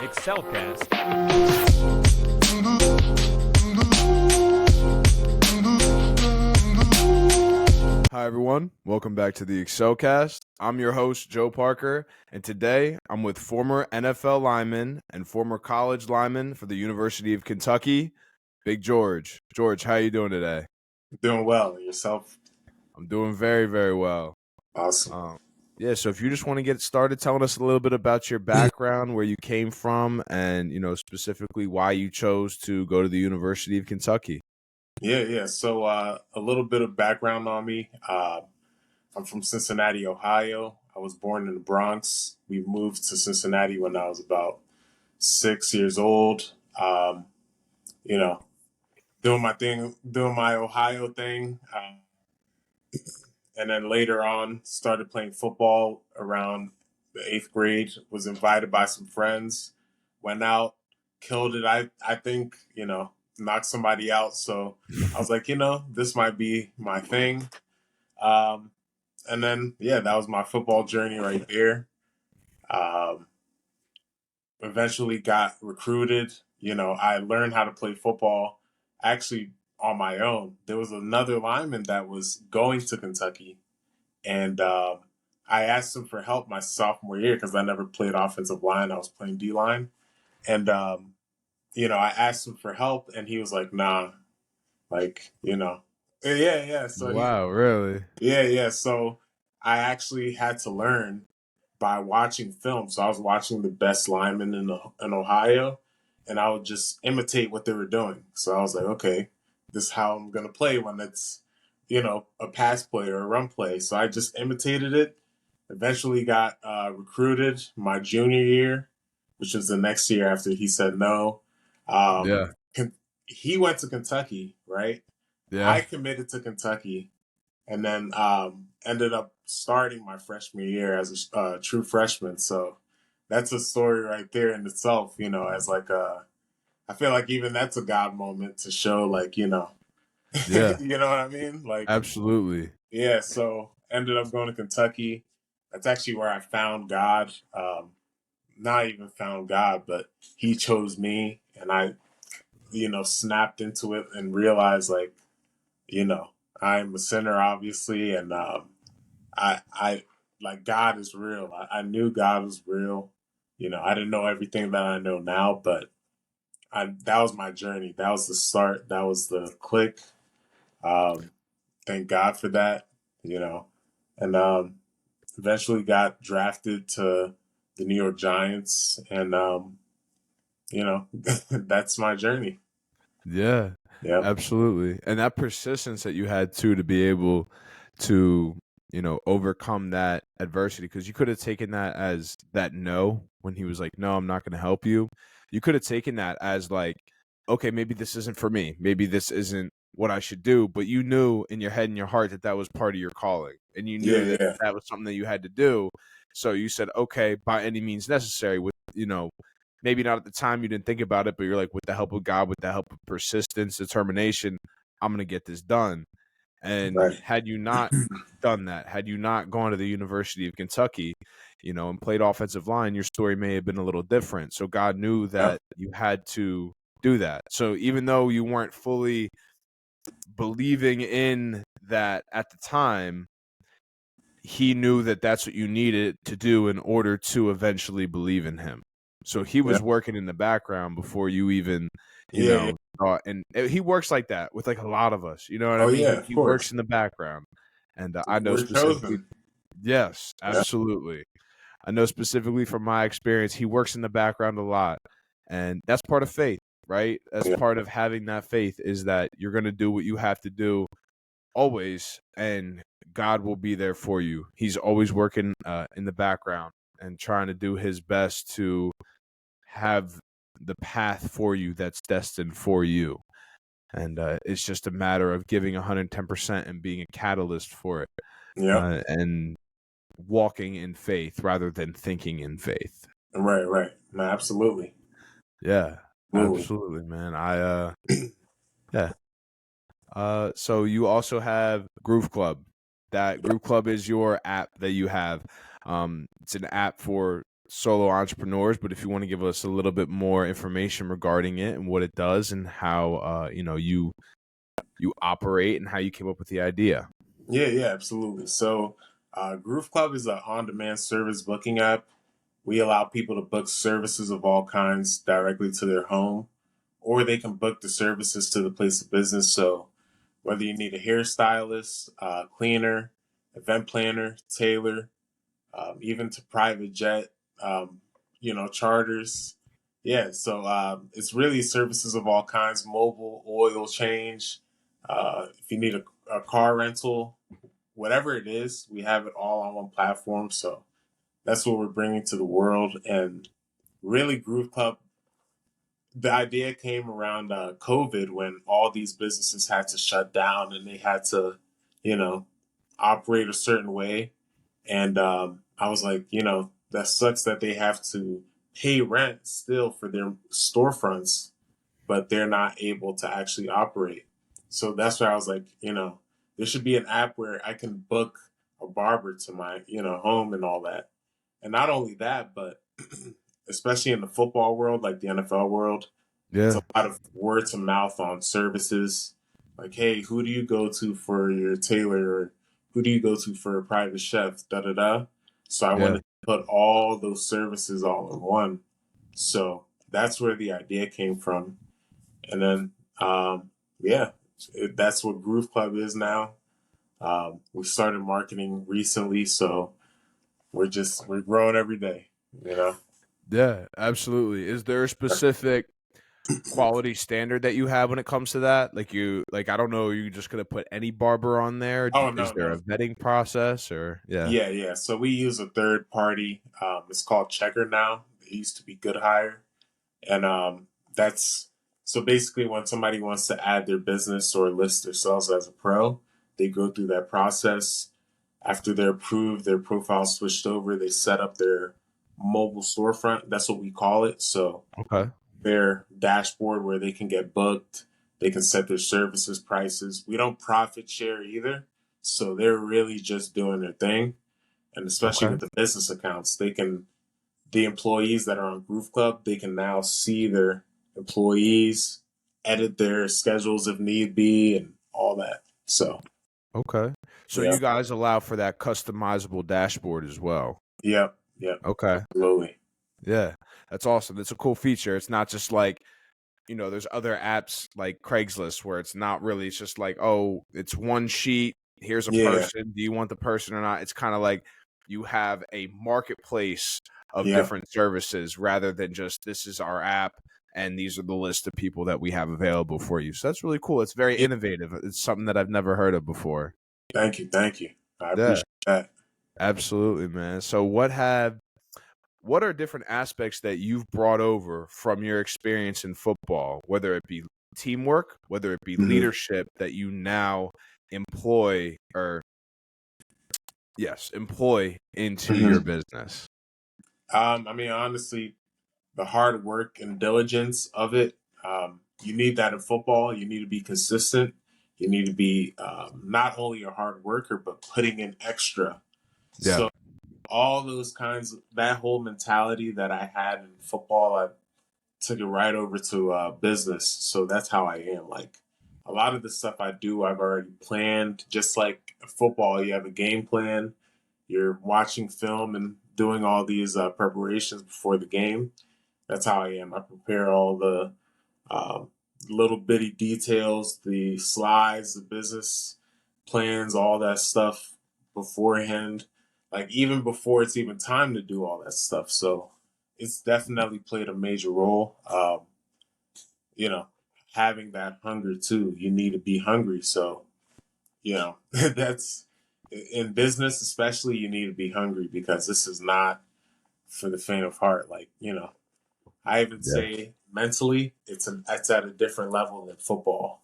Excelcast. Hi, everyone. Welcome back to the Excelcast. I'm your host, Joe Parker, and today I'm with former NFL lineman and former college lineman for the University of Kentucky, Big George. George, how you doing today? Doing well. Yourself? I'm doing very, very well. Awesome. So if you just want to get started telling us a little bit about your background, where you came from, and, specifically why you chose to go to the University of Kentucky. Yeah. So a little bit of background on me. I'm from Cincinnati, Ohio. I was born in the Bronx. We moved to Cincinnati when I was about 6 years old. You know, doing my thing, doing my Ohio thing. And then later on, started playing football around the 8th grade. Was invited by some friends. Went out, killed it. I think, knocked somebody out. So I was like, this might be my thing. And then, that was my football journey right there. Um, Eventually got recruited. I learned how to play football actually on my own. There was another lineman that was going to Kentucky, and I asked him for help my sophomore year because I never played offensive line. I was playing D line. And, I asked him for help, and he was like, nah, yeah. So Wow, really? yeah. So I actually had to learn by watching film. So I was watching the best linemen in Ohio, and I would just imitate what they were doing. So I was like, okay, this is how I'm going to play when it's, a pass play or a run play. So I just imitated it. Eventually got recruited my junior year, which was the next year after he said no. Yeah. He went to Kentucky, right? Yeah. I committed to Kentucky, and then ended up starting my freshman year as a true freshman. So that's a story right there in itself, as like I feel like even that's a God moment to show, like, Yeah. you know what I mean? Like, Absolutely. yeah. So ended up going to Kentucky. That's actually where I found God. Not even found God, but He chose me, and I, snapped into it and realized, like, I'm a sinner, obviously, and I like, God is real. I knew God was real. I didn't know everything that I know now, but that was my journey. That was the start. That was the click. Um, thank God for that. And eventually got drafted to the New York Giants, and that's my journey. Yeah, Yep. absolutely. And that persistence that you had too to be able to, overcome that adversity, because you could have taken that as that no when he was like, no, I'm not going to help you. You could have taken that as like, okay, maybe this isn't for me. Maybe this isn't what I should do. But you knew in your head and your heart that that was part of your calling, and you knew that Yeah. that was something that you had to do. So you said, okay, by any means necessary, with, maybe not at the time you didn't think about it, but you're like, with the help of God, with the help of persistence, determination, I'm going to get this done. And Right. had you not done that, had you not gone to the University of Kentucky, and played offensive line, your story may have been a little different. So God knew that you had to do that. So even though you weren't fully believing in that at the time, He knew that that's what you needed to do in order to eventually believe in Him. So He was working in the background before you even, thought. And He works like that with, like, a lot of us. You know what I mean? Yeah, of He course. works in the background. And I know We're specifically, chosen. yes, absolutely. I know specifically from my experience, He works in the background a lot. And that's part of faith, right? That's part of having that faith, is that you're going to do what you have to do always, and God will be there for you. He's always working in the background and trying to do His best to have the path for you that's destined for you. And it's just a matter of giving 110% and being a catalyst for it, and walking in faith rather than thinking in faith. Right. No, absolutely. Yeah, Absolutely. absolutely, man. Yeah. So you also have GrooveClub. That GrooveClub is your app that you have. It's an app for solo entrepreneurs, but if you want to give us a little bit more information regarding it and what it does and how you operate and how you came up with the idea. Yeah, absolutely. So, GrooveClub is an on-demand service booking app. We allow people to book services of all kinds directly to their home, or they can book the services to the place of business. So, whether you need a hairstylist, cleaner, event planner, tailor, even to private jet, charters. Yeah, so it's really services of all kinds, mobile, oil change. If you need a car rental, whatever it is, we have it all on one platform. So that's what we're bringing to the world. And really, Groove Club, the idea came around COVID when all these businesses had to shut down and they had to, you know, operate a certain way. And I was like, that sucks that they have to pay rent still for their storefronts, but they're not able to actually operate. So that's why I was like, there should be an app where I can book a barber to my, home and all that. And not only that, but especially in the football world, like the NFL world, it's Yeah. a lot of word to mouth on services. Like, hey, who do you go to for your tailor? Or who do you go to for a private chef? Da da da. So I Yeah. wanted to put all those services all in one. So that's where the idea came from. And then, yeah, that's what Groove Club is now. We started marketing recently, so we're growing every day. Yeah, absolutely. Is there a specific quality standard that you have when it comes to that? Like I don't know, are you just gonna put any barber on there? Oh Is no, there no. a vetting process or yeah? Yeah. So we use a third party. It's called Checker now. It used to be Good Hire, and that's so basically when somebody wants to add their business or list themselves as a pro, they go through that process. After they're approved, their profile switched over. They set up their mobile storefront. That's what we call it. So Okay. their dashboard where they can get booked. They can set their services prices. We don't profit share either. So they're really just doing their thing. And especially Okay. with the business accounts, the employees that are on Groove Club, they can now see their employees, edit their schedules if need be, and all that. So, Okay. So yeah. you guys allow for that customizable dashboard as well. Yep. Okay. Absolutely. Yeah. That's awesome. It's a cool feature. It's not just like, there's other apps like Craigslist where it's just like, oh, it's one sheet. Here's a Yeah. person. Do you want the person or not? It's kind of like you have a marketplace of Yep. different services rather than just this is our app and these are the list of people that we have available for you. So that's really cool. It's very Yeah. innovative. It's something that I've never heard of before. Thank you. I Yeah, appreciate that. absolutely, man. So what are different aspects that you've brought over from your experience in football, whether it be teamwork, whether it be Mhm. leadership that you now employ employ into your Mhm. business? I mean, honestly, the hard work and diligence of it. You need that in football. You need to be consistent. You need to be not only a hard worker, but putting in extra. Yeah. So all those kinds, that whole mentality that I had in football, I took it right over to business. So that's how I am. Like a lot of the stuff I do, I've already planned. Just like football, you have a game plan. You're watching film and doing all these preparations before the game. That's how I am. I prepare all the um, little bitty details, the slides, the business plans, all that stuff beforehand. Like even before it's even time to do all that stuff. So it's definitely played a major role. You know, having that hunger too. You need to be hungry. So that's in business, especially. You need to be hungry because this is not for the faint of heart. Like I even Yeah. say mentally, it's at a different level than football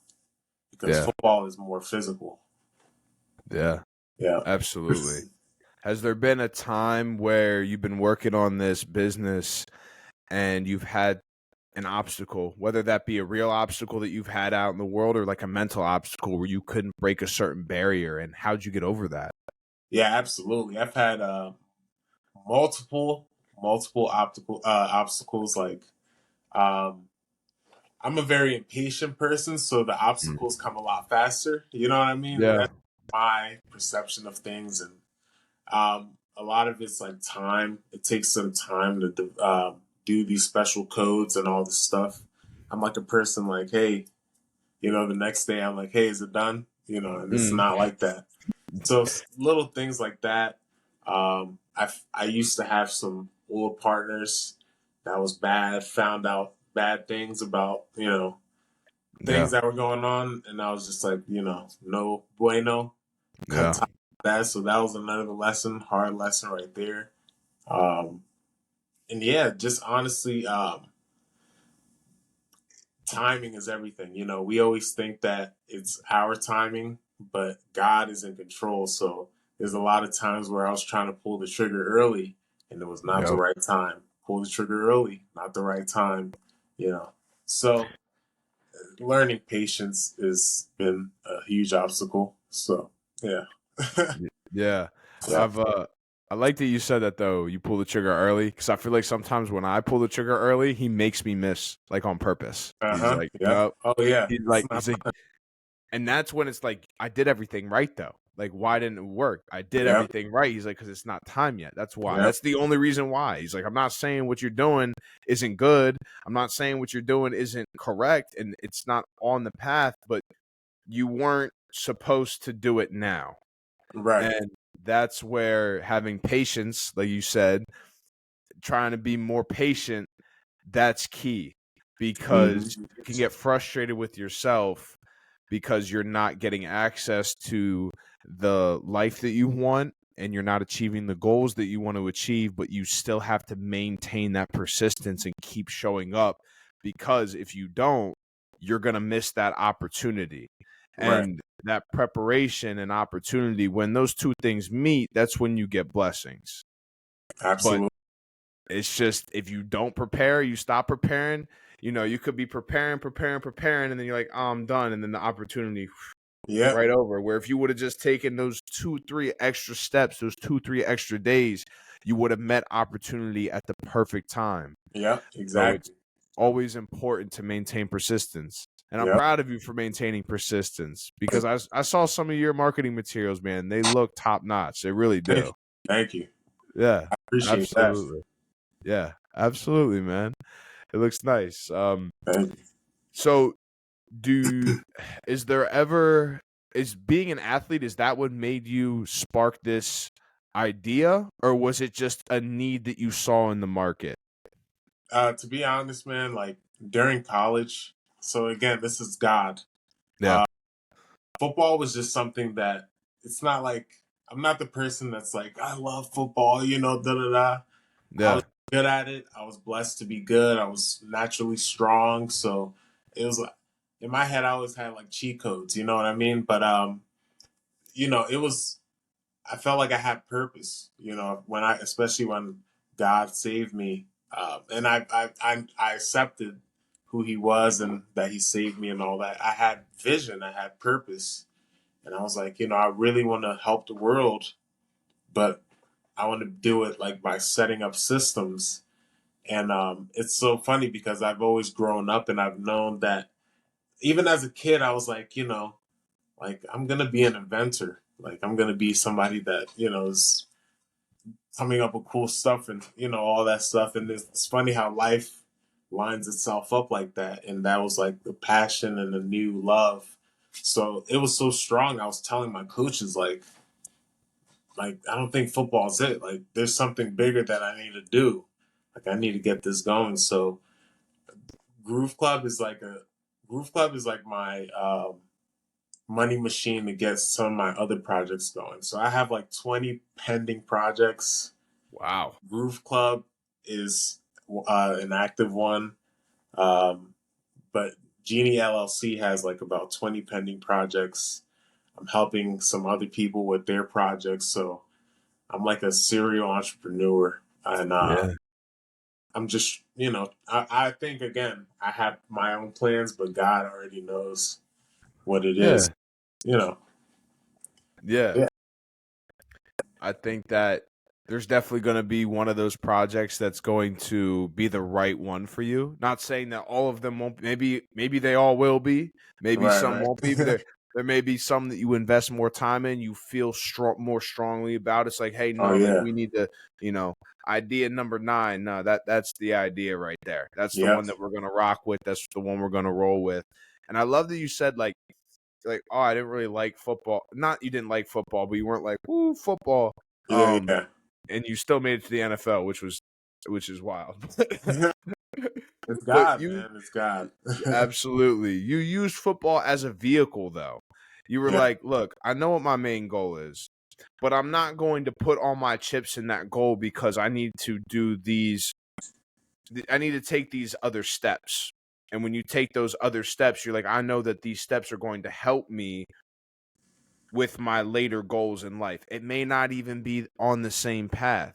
because Yeah. football is more physical. Yeah. Yeah. Absolutely. Has there been a time where you've been working on this business and you've had an obstacle, whether that be a real obstacle that you've had out in the world or like a mental obstacle where you couldn't break a certain barrier, and how'd you get over that? Yeah, absolutely. I've had multiple multiple obstacles. Like, um, I'm a very impatient person, so the Mm. obstacles come a lot faster. You know what I mean? Yeah. That's my perception of things, and a lot of it's like time. It takes some time to do these special codes and all this stuff. I'm like a person like, hey, the next day I'm like, hey, is it done? And it's Mm. not like that. So little things like that. I used to have some old partners that was bad. Found out bad things about Yeah. things that were going on, and I was just like, no bueno. Cut Yeah. time that. So that was another lesson, hard lesson right there. Um, and yeah, just honestly, timing is everything. We always think that it's our timing, but God is in control. So there's a lot of times where I was trying to pull the trigger early and it was not the Yep. right time. Pull the trigger early, not the right time, So learning patience has been a huge obstacle. So yeah. Yeah. Yeah. I've I like that you said that though. You pull the trigger early because I feel like sometimes when I pull the trigger early, he makes me miss like on purpose. He's Uh-huh. like, Yep. no. Oh yeah. It's not He's like, and that's when it's like I did everything right though. Like why didn't it work? I did yep. everything right. He's like, because it's not time yet. That's why. Yep. That's the only reason why. He's like, I'm not saying what you're doing isn't good. I'm not saying what you're doing isn't correct, and it's not on the path, but you weren't supposed to do it now. Right. And that's where having patience, like you said, trying to be more patient, that's key because Mhm. you can get frustrated with yourself because you're not getting access to the life that you want and you're not achieving the goals that you want to achieve, but you still have to maintain that persistence and keep showing up because if you don't, you're going to miss that opportunity. Right. And that preparation and opportunity, when those two things meet, that's when you get blessings. But Absolutely. it's just if you don't prepare, you stop preparing. You could be preparing, and then you're like, oh, I'm done. And then the opportunity Yep. right over. Where if you would have just taken those 2-3 extra steps, those 2-3 extra days, you would have met opportunity at the perfect time. Yep. So it's Exactly. always important to maintain persistence. And I'm Yep. proud of you for maintaining persistence because I saw some of your marketing materials, man. They look top notch. They really Thank do. you. Thank you. Yeah, I appreciate that. absolutely. Yeah, absolutely, man. It looks nice. Thank you. So do is there ever is being an athlete, is that what made you spark this idea, or was it just a need that you saw in the market? To be honest, man, like during college, so again, this is God. Yeah, Uh, Football was just something that it's not like I'm not the person that's like, I love football, da da da. I was yeah, good at it. I was blessed to be good. I was naturally strong. So it was like in my head I always had like cheat codes, you know what I mean? But it was I felt like I had purpose, when especially when God saved me, and I accepted who He was and that He saved me and all that. I had vision, I had purpose, and I was like, I really want to help the world, but I want to do it like by setting up systems. And it's so funny because I've always grown up and I've known that even as a kid, I was like, like I'm gonna be an inventor. Like I'm gonna be somebody that is coming up with cool stuff and all that stuff. And it's funny how life lines itself up like that. And that was like the passion and the new love. So it was so strong. I was telling my coaches like I don't think football's it. Like there's something bigger that I need to do. Like I need to get this going. So Groove Club is like a Groove Club is like my money machine to get some of my other projects going. So I have like 20 pending projects. wow, Groove Club is an active one, um, but Genie LLC has like about 20 pending projects. I'm helping some other people with their projects, so I'm like a serial entrepreneur, and yeah, I'm just I think again I have my own plans, but God already knows what it is, yeah, you know. yeah. Yeah. I think that there's definitely going to be one of those projects that's going to be the right one for you. Not saying that all of them won't. Maybe they all will be. Maybe some Right, won't be. But there may be some that you invest more time in. You feel more strongly about. It's like, hey, Oh no, like yeah. we need to, idea number 9. No, that's the idea right there. That's the Yep. one that we're going to rock with. That's the one we're going to roll with. And I love that you said oh, I didn't really like football. Not you didn't like football, but you weren't like, ooh, football. Yeah, yeah. And you still made it to the NFL, which is wild. It's But God, you man. It's God. absolutely you used football as a vehicle, though. You were Yeah. like, look, I know what my main goal is, but I'm not going to put all my chips in that goal because I need to do these. I need to take these other steps. And when you take those other steps, you're like, I know that these steps are going to help me with my later goals in life. It may not even be on the same path,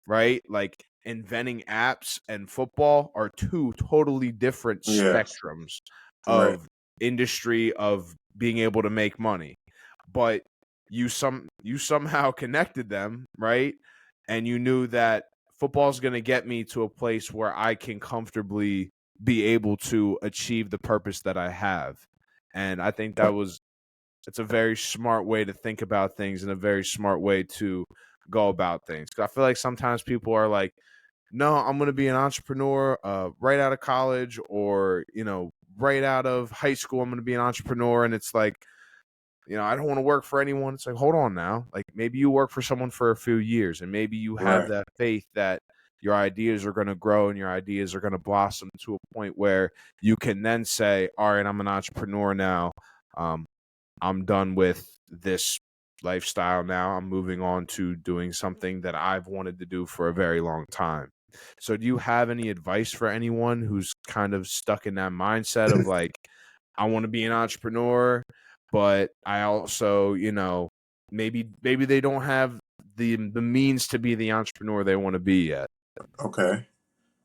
right? Like inventing apps and football are two totally different Yeah. spectrums Right. of industry, of being able to make money. But you somehow connected them, right? And you knew that football's going to get me to a place where I can comfortably be able to achieve the purpose that I have. And I think it's a very smart way to think about things and a very smart way to go about things. 'Cause I feel like sometimes people are like, no, I'm going to be an entrepreneur right out of college, or, right out of high school, I'm going to be an entrepreneur. And it's like, I don't want to work for anyone. It's like, hold on now. Like maybe you work for someone for a few years and maybe you have Right. that faith that your ideas are going to grow and your ideas are going to blossom to a point where you can then say, all right, I'm an entrepreneur now. Um, I'm done with this lifestyle now. I'm moving on to doing something that I've wanted to do for a very long time. So, do you have any advice for anyone who's kind of stuck in that mindset of like, I want to be an entrepreneur, but I also, maybe they don't have the means to be the entrepreneur they want to be yet? Okay.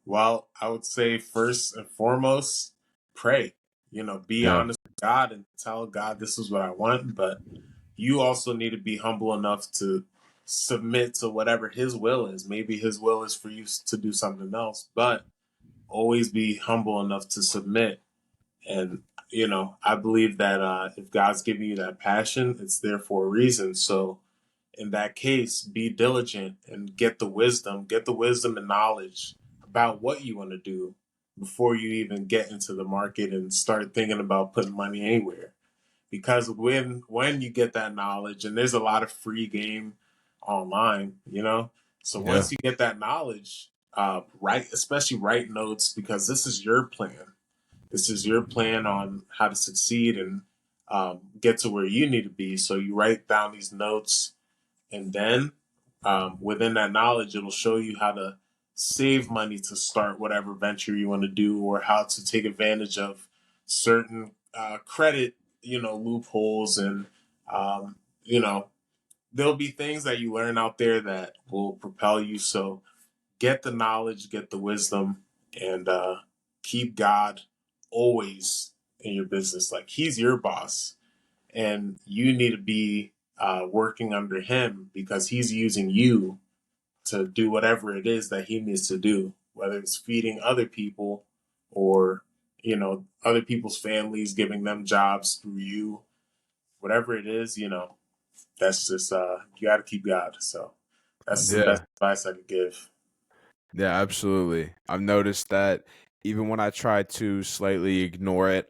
Well, I would say first and foremost, pray. Be Yeah. honest with God and tell God this is what I want. But you also need to be humble enough to submit to whatever His will is. Maybe His will is for you to do something else, but always be humble enough to submit. And I believe that if God's giving you that passion, it's there for a reason. So in that case, be diligent and get the wisdom and knowledge about what you want to do before you even get into the market and start thinking about putting money anywhere. Because when you get that knowledge, and there's a lot of free game online, so Yeah. once you get that knowledge, especially write notes, because this is your plan. This is your plan on how to succeed and get to where you need to be. So you write down these notes, and then within that knowledge, it'll show you how to save money to start whatever venture you want to do, or how to take advantage of certain credit, loopholes. And, um, you know, there'll be things that you learn out there that will propel you. So get the knowledge, get the wisdom, and keep God always in your business. Like He's your boss, and you need to be working under Him because He's using you to do whatever it is that He needs to do, whether it's feeding other people or other people's families, giving them jobs through you, whatever it is. That's just you got to keep God. So that's the best Yeah. advice I could give. Yeah, absolutely. I've noticed that even when I try to slightly ignore it,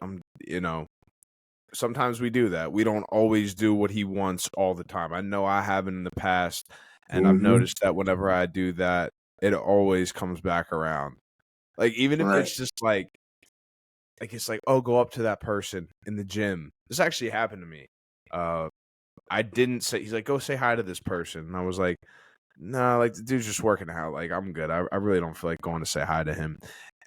sometimes we do that. We don't always do what he wants all the time. I know I have in the past, and I've Mm-hmm. noticed that whenever I do that, it always comes back around. Like even if Right. it's just like it's like, oh, go up to that person in the gym. This actually happened to me. Uh, I didn't say. He's like, go say hi to this person, and I was like, no, like the dude's just working out. Like I'm good. I really don't feel like going to say hi to him.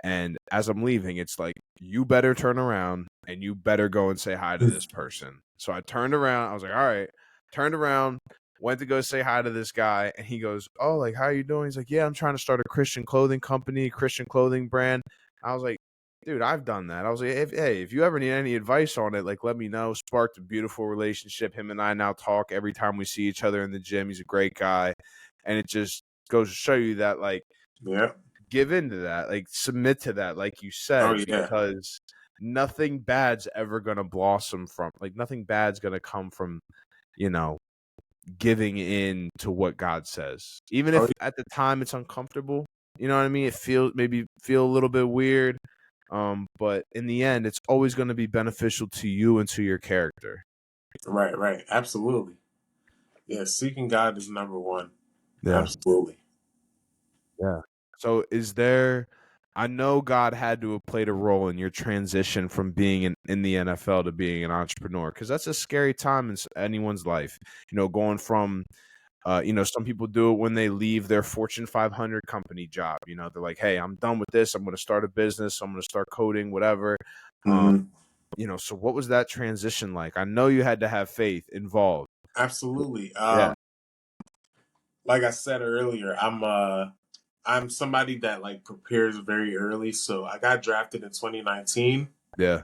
And as I'm leaving, it's like, you better turn around and you better go and say hi to this person. So I turned around. I was like, all right. Turned around, went to go say hi to this guy, and he goes, oh, like how you doing? He's like, yeah, I'm trying to start a Christian clothing company, Christian clothing brand. I was like, dude, I've done that. I was like, if you ever need any advice on it, like let me know. Sparked a beautiful relationship. Him and I now talk every time we see each other in the gym. He's a great guy. And it just goes to show you that, like, Yeah. give into that, like, submit to that, like you Oh said, yeah. because nothing bad's ever going to blossom from, like, nothing bad's going to come from, you know, giving in to what God says. Even Oh if at the time it's uncomfortable, you know what I mean? It maybe feel a little bit weird. But in the end, it's always going to be beneficial to you and to your character. right, right. Absolutely. Yeah, seeking God is number one. Yeah. Absolutely. Yeah. So I know God had to have played a role in your transition from being in the NFL to being an entrepreneur, because that's a scary time in anyone's life. You know, going from, some people do it when they leave their Fortune 500 company job. You know, they're like, hey, I'm done with this. I'm going to start a business. I'm going to start coding, whatever. Mm-hmm. So what was that transition like? I know you had to have faith involved. Absolutely. Yeah. Like I said earlier, I'm somebody that like prepares very early. So I got drafted in 2019. Yeah.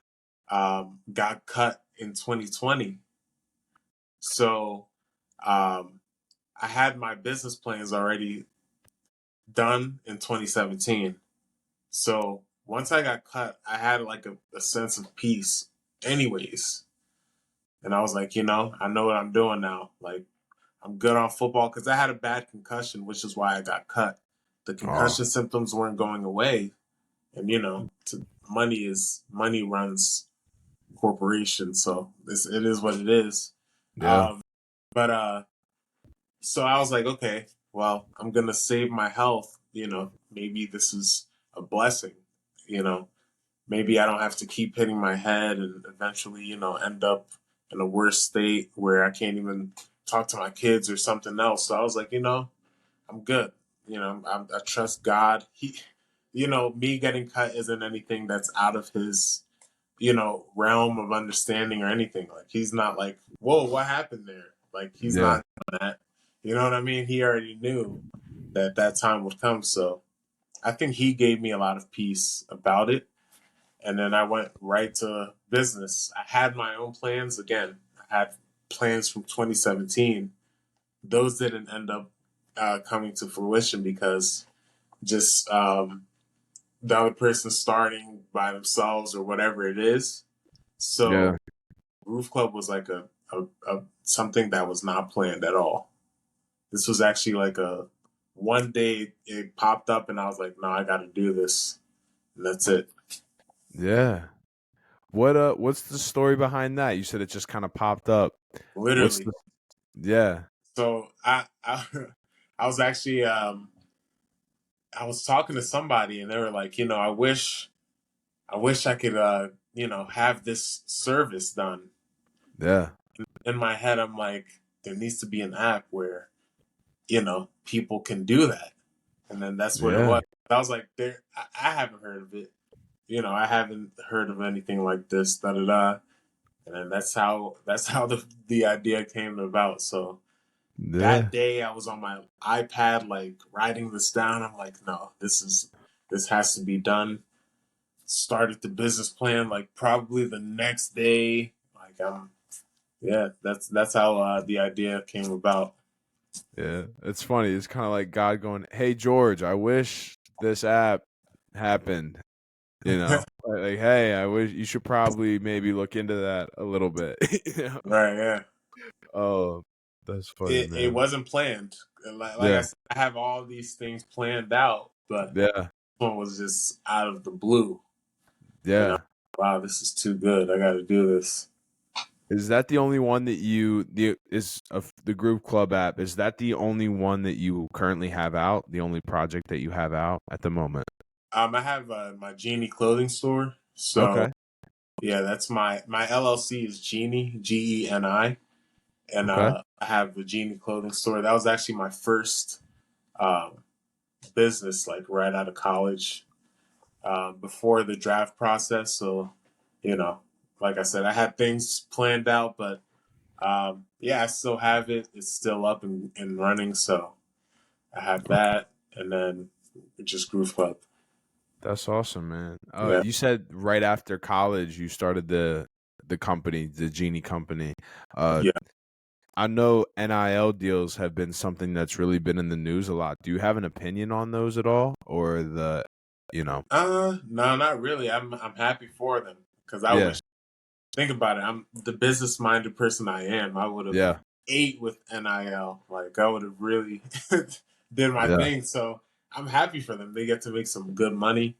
Got cut in 2020. So I had my business plans already done in 2017. So once I got cut, I had like a sense of peace, anyways. And I was like, I know what I'm doing now. Like, I'm good on football because I had a bad concussion, which is why I got cut. The Oh, concussion symptoms weren't going away, and money runs corporations, so it is what it is. yeah. But so I was like, okay, well, I'm gonna save my health. Maybe this is a blessing. You know, maybe I don't have to keep hitting my head and eventually, end up in a worse state where I can't even talk to my kids or something else. So I was like, I'm good. I trust God. Me getting cut isn't anything that's out of his, realm of understanding or anything. Like he's not like, whoa, what happened there? Like he's Yeah. not doing that. You know what I mean? He already knew that time would come. So I think he gave me a lot of peace about it. And then I went right to business. I had my own plans again. I had plans from 2017. Those didn't end up coming to fruition because just the other person starting by themselves or whatever it is. Yeah. So GrooveClub was like a something that was not planned at all. This was actually like a one day it popped up and I was like, no, I got to do this. And that's it. Yeah. What's the story behind that? You said it just kind of popped up. What's Literally. the Yeah. So I was actually I was talking to somebody and they were like, I wish I could have this service done. Yeah. In my head I'm like, there needs to be an app where, people can do that. And then that's what it Yeah. was. I was like, I haven't heard of it. I haven't heard of anything like this, da da da. And then that's how the idea came about. So Yeah. that day I was on my iPad like writing this down. I'm like, no, this has to be done. Started the business plan like probably the next day. Like yeah, that's how the idea came about. Yeah. It's funny. It's kind of like God going, "Hey George, I wish this app happened." Like, hey, I wish you should probably maybe look into that a little bit. Right, yeah. Oh, that's funny, It man. wasn't planned. Like I Yeah. said, I have all these things planned out, but Yeah. this one was just out of the blue. And Yeah. wow, this is too good. I got to do this. Is that the only one that the GrooveClub app? Is that the only one that you currently have out? The only project that you have out at the moment? I have my Genie clothing store. So Okay. yeah, that's my LLC is Genie, GENI, and Okay. I have a Genie clothing store. That was actually my first um, business, like right out of college, before the draft process. So, you know, like I said, I had things planned out, but yeah, I still have it. It's still up and running. So I have that, and then just Groove Club. That's awesome, man. Yeah. You said right after college you started the company, the Genie company. Uh, Yeah. I know NIL deals have been something that's really been in the news a lot. Do you have an opinion on those at all, or you know? No, not really. I'm happy for them because I Yeah, wish. Think about it. I'm the business minded person I am. I would have yeah, ate with NIL. Like I would have really did my yeah, thing. So I'm happy for them. They get to make some good money,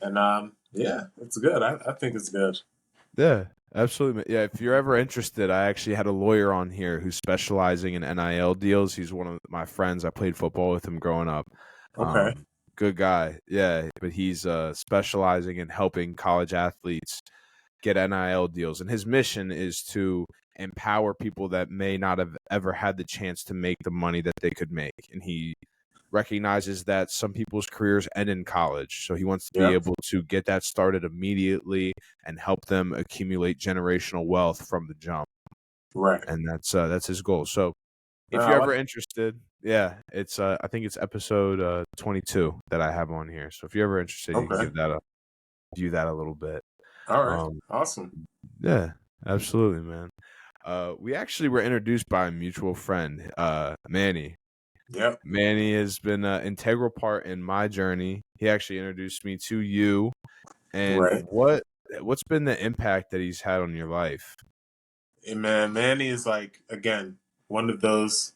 and yeah, it's good. I think it's good. yeah. Absolutely. Yeah, if you're ever interested, I actually had a lawyer on here who's specializing in NIL deals. He's one of my friends. I played football with him growing up. Okay. Good guy. Yeah, but he's specializing in helping college athletes get NIL deals. And his mission is to empower people that may not have ever had the chance to make the money that they could make. And he recognizes that some people's careers end in college. So he wants to be Yep. able to get that started immediately and help them accumulate generational wealth from the jump. Right. And that's his goal. So if I you're like. ever interested, yeah, it's I think it's episode 22 that I have on here. So if you're ever interested, you can Okay. give that a view that a little bit. All right. Um, Awesome. yeah, absolutely, man. We actually were introduced by a mutual friend, Manny. Yep. Manny has been an integral part in my journey. He actually introduced me to you. And Right. what's been the impact that he's had on your life? And man, Manny is like again one of those.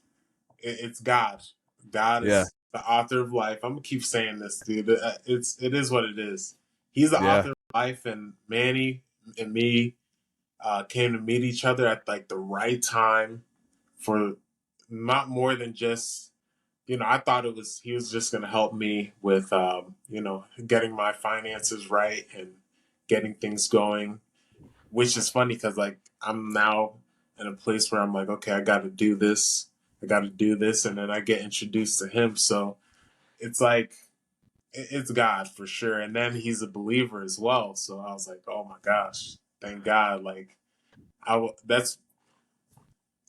It's God. God Yeah, is the author of life. I'm gonna keep saying this, dude. It is what it is. He's the yeah, author of life, and Manny and me came to meet each other at like the right time for not more than just I thought it was he was just gonna help me with getting my finances right and getting things going, which is funny because like I'm now in a place where I'm like, okay, I got to do this, and then I get introduced to him. So it's like it's God for sure, and then he's a believer as well. So I was like, oh my gosh, thank God. Like that's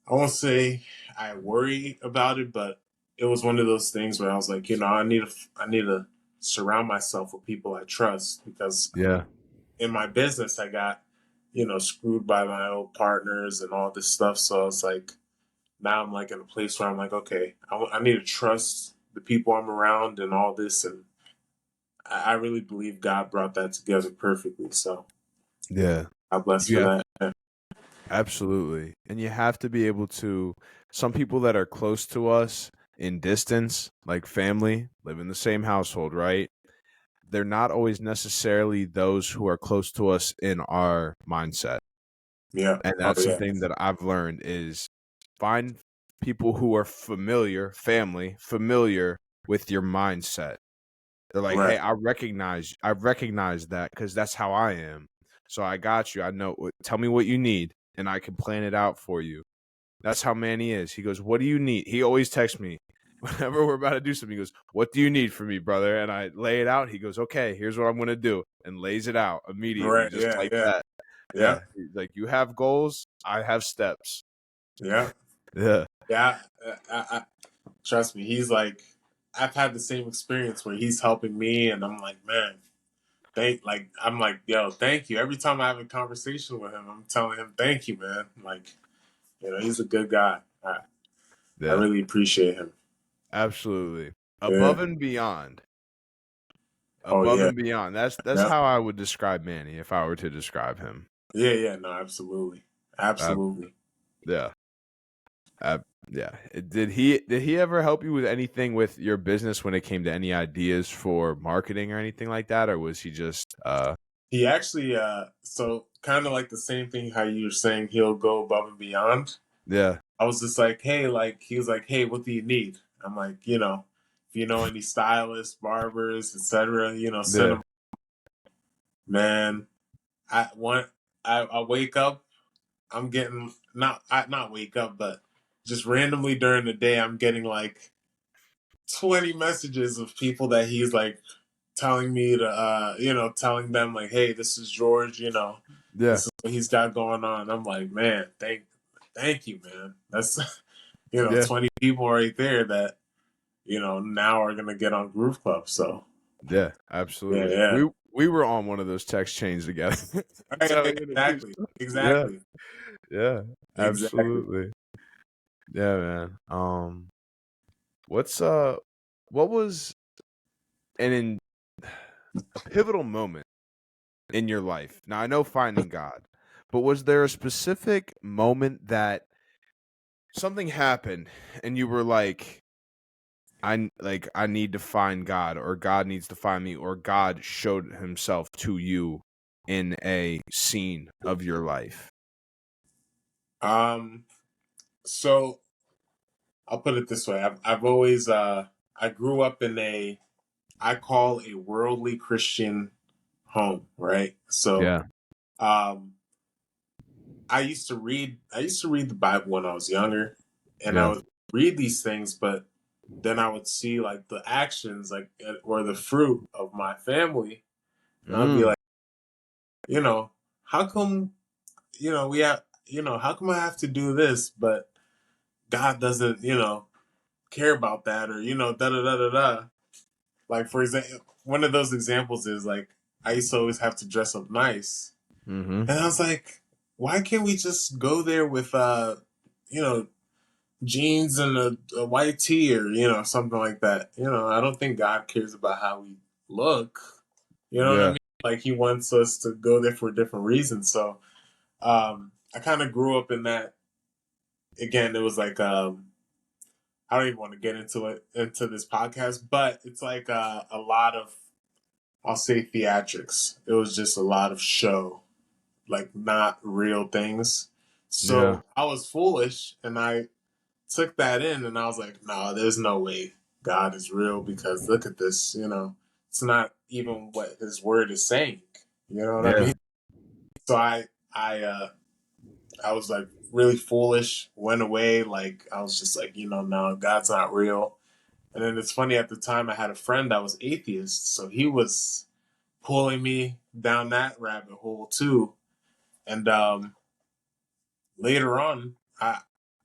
I won't say I worry about it, but it was one of those things where I was like, I need to surround myself with people I trust because yeah, in my business I got screwed by my old partners and all this stuff. So it's like now I'm like in a place where I'm like, okay, I need to trust the people I'm around and all this, and I really believe God brought that together perfectly. So yeah. God bless You for have that. absolutely, and you have to be able to. Some people that are close to us in distance, like family, live in the same household, right? They're not always necessarily those who are close to us in our mindset. Yeah. And Oh that's yeah. something that I've learned is find people who are familiar with your mindset. They're like, Right. "Hey, I recognize that because that's how I am. So I got you. I know. Tell me what you need, and I can plan it out for you." That's how Manny is. He goes, "What do you need?" He always texts me whenever we're about to do something. He goes, "What do you need from me, brother?" And I lay it out. He goes, "Okay, here's what I'm going to do," and lays it out immediately, Right. just Yeah. like Yeah. that. Yeah. Yeah, like you have goals, I have steps. Yeah. Yeah, Yeah. Trust me. He's like, I've had the same experience where he's helping me, and I'm like, man, I'm like, yo, thank you. Every time I have a conversation with him, I'm telling him, thank you, man. Like, he's a good guy. I yeah, really appreciate him. absolutely. Yeah. Above and beyond. Oh Above yeah. and beyond. That's Yeah. how I would describe Manny if I were to describe him. Yeah. Yeah. No, absolutely. Uh, Absolutely. yeah. Uh, yeah. Did he ever help you with anything with your business when it came to any ideas for marketing or anything like that, or was he just He actually, so kind of like the same thing how you were saying he'll go above and beyond. yeah, I was just like, hey, like he was like, hey, what do you need? I'm like, if you know any stylists, barbers, etc., send yeah, them. Man, I want. I wake up. I'm getting not wake up, but just randomly during the day, I'm getting like 20 messages of people that he's like telling me to, telling them like, hey, this is George. yeah, This is what he's got going on. I'm like, man, thank you, man. That's yeah, 20 people right there that now are gonna get on GrooveClub. So yeah, yeah, absolutely. yeah. We were on one of those text chains together. That's Right, how we introduced. exactly, Yeah, exactly, yeah, exactly. absolutely. Yeah, man. What's what was in a pivotal moment in your life? Now I know finding God, but was there a specific moment that something happened and you were like, I need to find God, or God needs to find me, or God showed himself to you in a scene of your life? So I'll put it this way. I've always I grew up in I call a worldly Christian home, right? So Yeah. um I used to read the Bible when I was younger, and I Yeah. would read these things, but then I would see like the actions, like or the fruit of my family, and I'd be Mm. like, you know, how come, we have, how come I have to do this, but God doesn't, care about that, or da da da da da. Like, for example, one of those examples is like I used to always have to dress up nice, Mm-hmm. and I was like, why can't we just go there with you know jeans and a white tee, or something like that? I don't think God cares about how we look. You know what I Yeah. mean? Like, he wants us to go there for different reasons. So I kind of grew up in that. Again, it was like I don't even want to get into this podcast, but it's like a lot of, I'll say, theatrics. It was just a lot of show, like not real things. Yeah. So I was foolish, and I took that in, and I was like, no, there's no way God is real, because look at this. It's not even what His word is saying. You know what I Yeah. mean? So I I was like really foolish. Went away. Like, I was just like, no, God's not real. And then it's funny, at the time I had a friend that was atheist, so he was pulling me down that rabbit hole too. And later on, I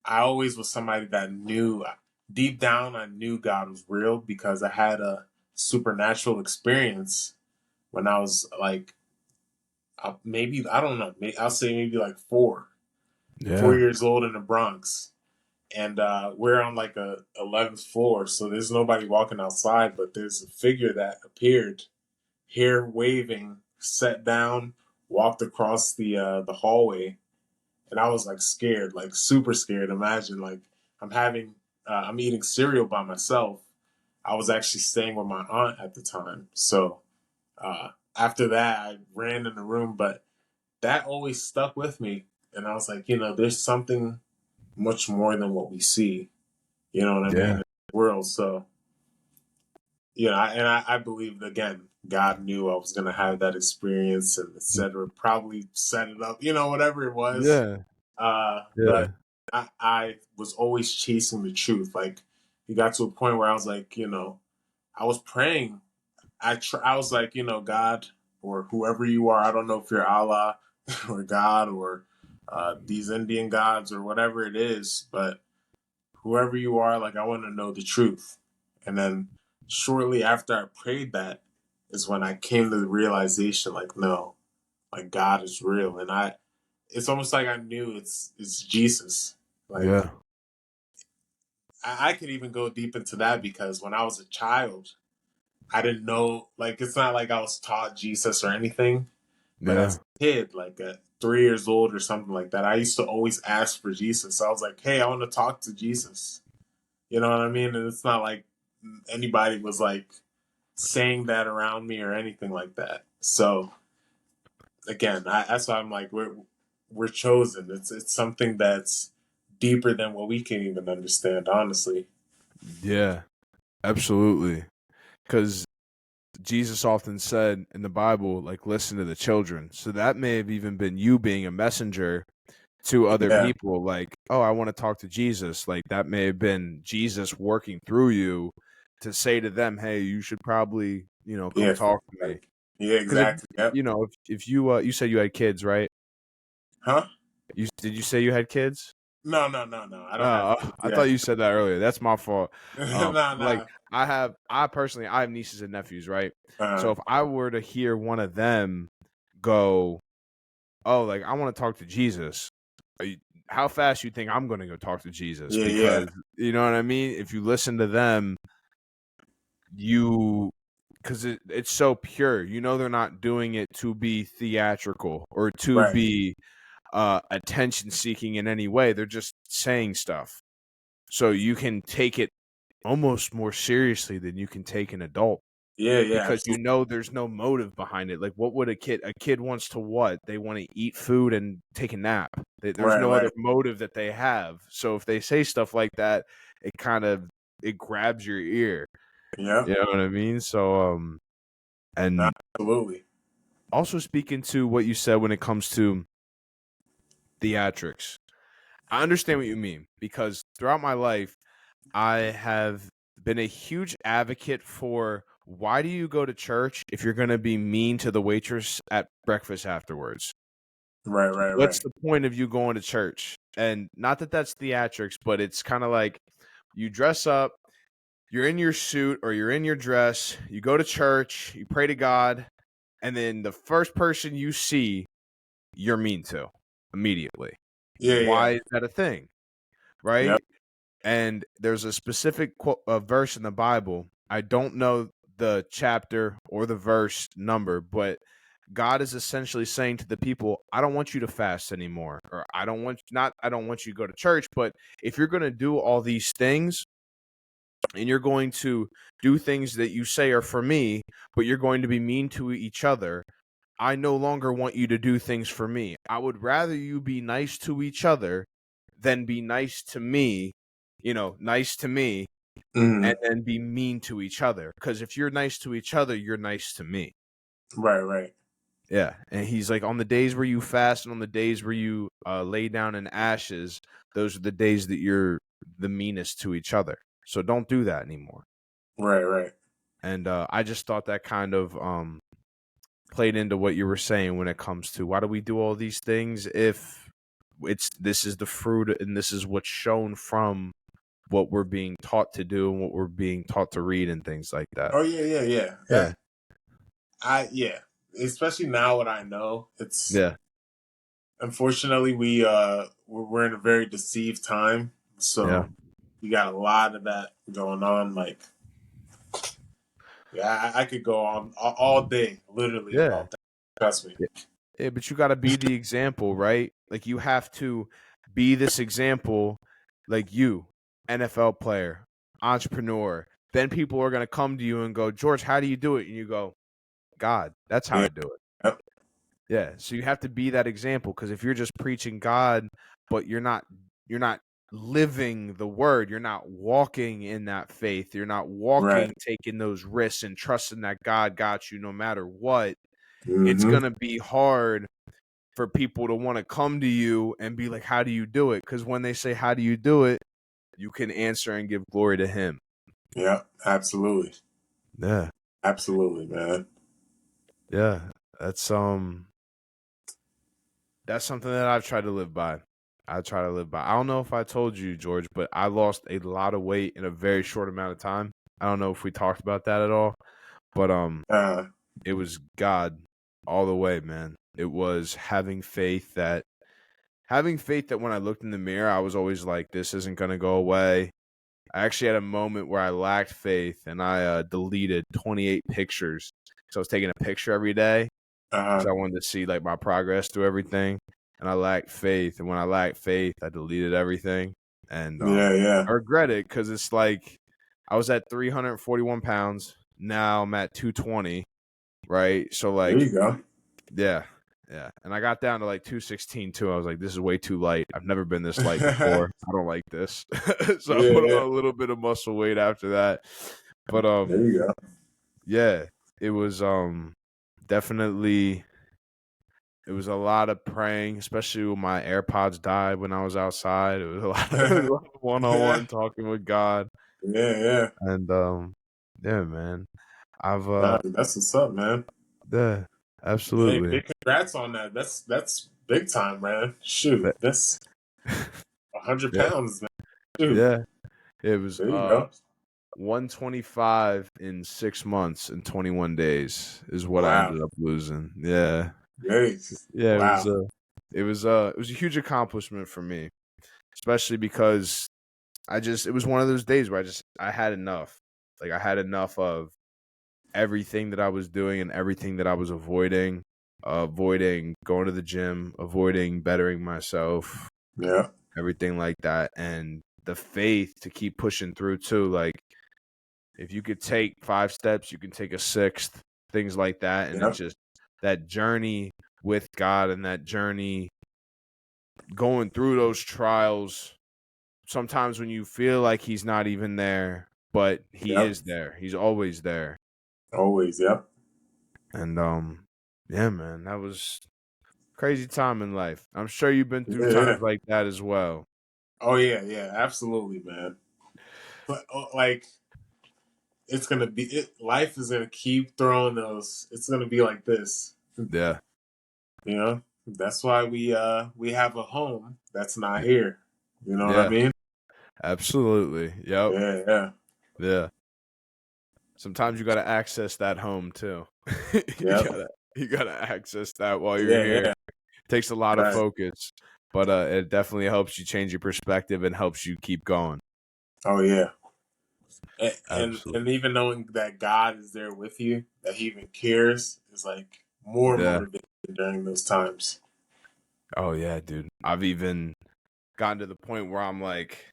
always was somebody that knew, deep down, I knew God was real, because I had a supernatural experience when I was like, maybe, I don't know, I'll say maybe like 4 Yeah. years old, in the Bronx. And we're on like a 11th floor, so there's nobody walking outside, but there's a figure that appeared, hair waving, sat down, walked across the hallway, and I was like scared, like super scared. Imagine, like, I'm eating cereal by myself. I was actually staying with my aunt at the time, so after that I ran in the room, but that always stuck with me, and I was like, there's something much more than what we see. You know what I mean? In Yeah. the world. So, I believed, again, God knew I was gonna have that experience, and etc. Probably set it up, whatever it was. Yeah. But Yeah. I was always chasing the truth. Like, it got to a point where I was like, I was praying. I was like, God, or whoever you are. I don't know if you're Allah or God, or these Indian gods, or whatever it is, but whoever you are, like, I want to know the truth. And then shortly after I prayed that is when I came to the realization, like, no, like, God is real. And it's almost like I knew it's Jesus. Like, Yeah. I could even go deep into that, because when I was a child, I didn't know, like, it's not like I was taught Jesus or anything, but as Yeah. a kid, like at 3 years old or something like that, I used to always ask for Jesus. So I was like, hey, I want to talk to Jesus. You know what I mean? And it's not like anybody was like saying that around me or anything like that. So again, that's why I'm like, we're chosen. It's something that's deeper than what we can even understand, honestly. Yeah. Absolutely. Because Jesus often said in the Bible, like, listen to the children. So that may have even been you being a messenger to other Yeah, people. Like, oh, I want to talk to Jesus. Like, that may have been Jesus working through you to say to them, hey, you should probably, come yeah, talk to me. like, yeah, Because exactly. Yep. if you said you had kids, right? Huh? Did you say you had kids? No, no, no, no. I don't have Oh, kids I thought yet. you said that earlier. That's my fault. No, Like, no. I personally, I have nieces and nephews, right? So Uh, if I were to hear one of them go, oh, like, I want to talk to Jesus, how fast you think I'm going to go talk to Jesus? Yeah, Because yeah. you know what I mean? If you listen to them, because it's so pure. You know they're not doing it to be theatrical or to Right. be attention seeking in any way. They're just saying stuff. So you can take it almost more seriously than you can take an adult. Yeah, yeah. Because you Absolutely. know there's no motive behind it. Like, what would a kid wants to what? They want to eat food and take a nap. There's Right, no other right. motive that they have. So if they say stuff like that, it grabs your ear. Yeah. You know what I mean? So and Absolutely. also speaking to what you said when it comes to theatrics, I understand what you mean because throughout my life, I have been a huge advocate for why do you go to church if you're going to be mean to the waitress at breakfast afterwards? Right, right, What's right. the point of you going to church? And not that that's theatrics, but it's kind of like you dress up, you're in your suit or you're in your dress, you go to church, you pray to God, and then the first person you see, you're mean to immediately. Yeah, Why yeah. is that a thing? Yep. Right? And there's a specific verse in the Bible. I don't know the chapter or the verse number, but God is essentially saying to the people, I don't want you to fast anymore. Or I don't want you to go to church, but if you're going to do all these things and you're going to do things that you say are for me, but you're going to be mean to each other, I no longer want you to do things for me. I would rather you be nice to each other than be nice to me, nice to me, and Hmm. then be mean to each other. Because if you're nice to each other, you're nice to me. Right, right. Yeah. And he's like, on the days where you fast and on the days where you lay down in ashes, those are the days that you're the meanest to each other. So don't do that anymore. Right, right. And I just thought that kind of played into what you were saying when it comes to why do we do all these things if this is the fruit and this is what's shown from what we're being taught to do and what we're being taught to read and things like that. Oh yeah, yeah, yeah. Yeah. Yeah. Especially now what I know, it's Yeah. unfortunately we're in a very deceived time. Yeah. So you got a lot of that going on. Like, yeah, I could go on all day, literally Yeah. about that. Trust me. Yeah, but you got to be the example, right? Like you have to be this example, like you, NFL player, entrepreneur. Then people are going to come to you and go, George, how do you do it? And you go, God, that's how Yeah. I do it. Yep. Yeah. So you have to be that example because if you're just preaching God, but you're not living the word, you're not walking in that faith, you're not Right. walking, taking those risks and trusting that God got you no matter what, it's Mm-hmm. going to be hard for people to want to come to you and be like, how do you do it? Because when they say, how do you do it? You can answer and give glory to him. Yeah, absolutely. Yeah. Absolutely, man. Yeah. That's something that I've tried to live by. I try to live by. I don't know if I told you, George, but I lost a lot of weight in a very short amount of time. I don't know if we talked about that at all, but Uh, it was God all the way, man. It was having faith that when I looked in the mirror, I was always like, this isn't going to go away. I actually had a moment where I lacked faith and I deleted 28 pictures. So I was taking a picture every day because I wanted to see like my progress through everything. And I lacked faith. And when I lacked faith, I deleted everything. And yeah, yeah. I regret it because it's like I was at 341 pounds. Now I'm at 220. Right. So There like, you go. yeah. Yeah. And I got down to like 216 too. I was like, this is way too light. I've never been this light Yeah, before. I don't like this. So I put yeah. on a little bit of muscle weight after that. But There you go. yeah, it was definitely it was a lot of praying, especially when my AirPods died when I was outside. It was a lot of Yeah, one-on-one talking with God. yeah. And yeah, man. I've Nah, that's what's up, man. yeah, Hey, absolutely. big congrats on that. That's big time, man. Shoot, that's 100 Yeah, pounds, man. Shoot, yeah. It was there you go. 125 in 6 months and 21 days is what I Wow. ended up losing. Yeah. Great. Yeah, Wow. it was a huge accomplishment for me. especially because it was one of those days where I had enough. Like, I had enough of everything that I was doing and everything that I was avoiding going to the gym, avoiding bettering myself, everything like that. And the faith to keep pushing through too. Like, if you could take 5 steps, you can take a 6th, things like that. And it's just that journey with God and that journey going through those trials. Sometimes when you feel like he's not even there, but he is there. He's always there. Always, yep. And yeah, man, that was crazy time in life. I'm sure you've been through times like that as well. Oh yeah, absolutely, man. But like, it's gonna be life is gonna keep throwing those. It's gonna be like this. Yeah. You know, that's why we have a home that's not here. You know what I mean? Absolutely. Yep. Yeah. Sometimes you gotta access that home too. Yeah. You gotta access that while you're here. Yeah. It takes a lot of focus, but it definitely helps you change your perspective and helps you keep going. Oh yeah. And even knowing that God is there with you, that He even cares, is like more motivating during those times. Oh yeah, dude. I've even gotten to the point where I'm like,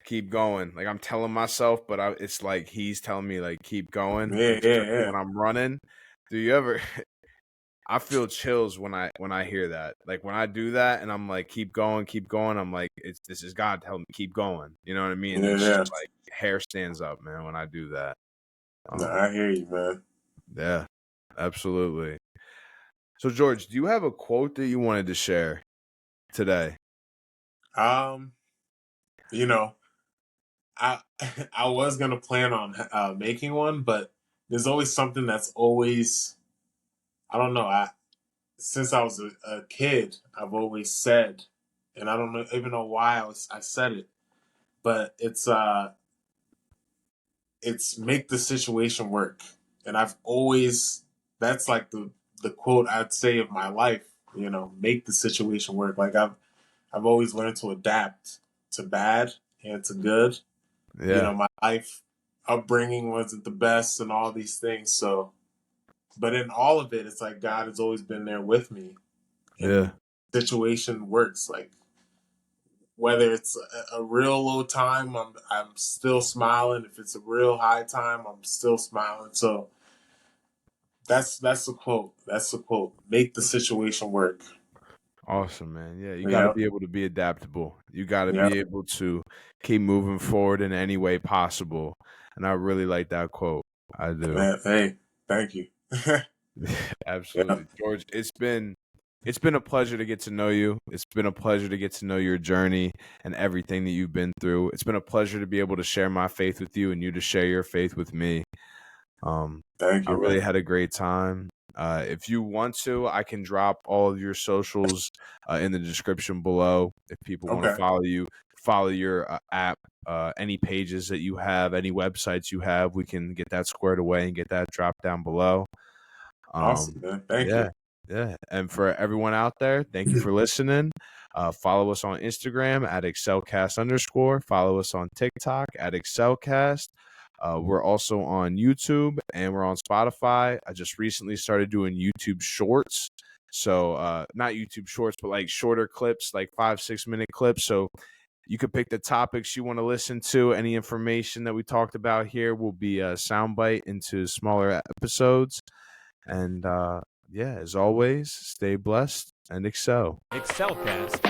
keep going. Like, I'm telling myself, but it's like he's telling me, like, keep going. Yeah. When I'm running, do you ever? I feel chills when I hear that. Like, when I do that, and I'm like, keep going. I'm like, this is God telling me keep going. You know what I mean? Yeah. It's just like hair stands up, man, when I do that. No, I hear you, man. Yeah, absolutely. So, George, do you have a quote that you wanted to share today? You know, I I was gonna plan on making one, but there's always something that's always, I don't know. Since I was a kid, I've always said, and I don't even know why I said it, but it's make the situation work, and I've always, that's like the quote I'd say of my life. You know, make the situation work. Like, I've always learned to adapt to bad and to good. Yeah. You know, my life upbringing wasn't the best and all these things. So, but in all of it, it's like God has always been there with me. And the situation works. Like, whether it's a real low time, I'm still smiling. If it's a real high time, I'm still smiling. So that's the quote. That's the quote. Make the situation work. Awesome, man. Yeah, you got to be able to be adaptable. You got to be able to keep moving forward in any way possible. And I really like that quote. I do. Man, hey, thank you. Absolutely. George, it's been a pleasure to get to know you. It's been a pleasure to get to know your journey and everything that you've been through. It's been a pleasure to be able to share my faith with you and you to share your faith with me. Thank you. I really had a great time. If you want to, I can drop all of your socials in the description below. If people want to follow you, follow your app, any pages that you have, any websites you have, we can get that squared away and get that dropped down below. Awesome, man. Thank you. Yeah. And for everyone out there, thank you for listening. Follow us on Instagram at excelcast_. Follow us on TikTok at excelcast. We're also on YouTube and we're on Spotify. I just recently started doing YouTube shorts. So not YouTube shorts, but like shorter clips, like 5-6 minute clips. So you could pick the topics you want to listen to. Any information that we talked about here will be a soundbite into smaller episodes. And yeah, as always, stay blessed and excel. Excelcast.